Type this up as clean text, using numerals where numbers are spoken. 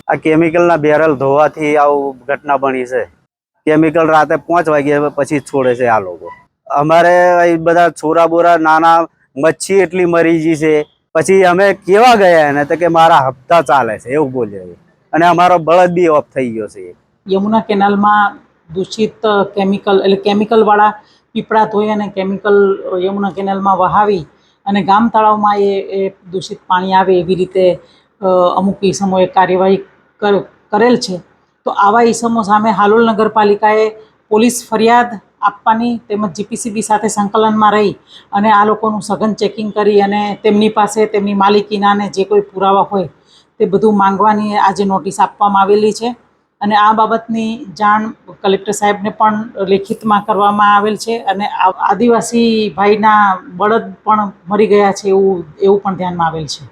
આ કેમિકલના બેરલ ધોવાથી આવું ઘટના બની છે। કેમિકલ રાતે 5 વાગ્યા પછી છોડે છે આ લોકો। અમારે અહીં બધા છોરા બોરા નાના મચ્છી એટલી મરી ગઈ છે। પછી અમે કેવા ગયા એને તો કે મારા હપ્તા ચાલે છે એવું બોલે અને અમારો બળદ બી ઓફ થઈ ગયો છે। યમુના કેનાલમાં દૂષિત કેમિકલ એટલે કેમિકલવાળા પીપળા ધોઈ અને કેમિકલ યમુના કેનાલમાં વહાવી અને ગામ તળાવમાં એ દૂષિત પાણી આવે એવી રીતે અમુક ઇસમોએ કાર્યવાહી કરેલ છે। તો આવા ઇસમો સામે હાલોલ નગરપાલિકાએ પોલીસ ફરિયાદ આપવાની તેમજ જીપીસીબી સાથે સંકલનમાં રહી અને આ લોકોનું સઘન ચેકિંગ કરી અને તેમની પાસે તેમની માલિકીના અને જે કોઈ પુરાવા હોય તે બધું માંગવાની આજે નોટિસ આપવામાં આવેલી છે। અને આ બાબતની જાણ કલેક્ટર સાહેબને પણ લેખિતમાં કરવામાં આવેલ છે અને આદિવાસી ભાઈના બળદ પણ મરી ગયા છે એવું પણ ધ્યાનમાં આવેલ છે।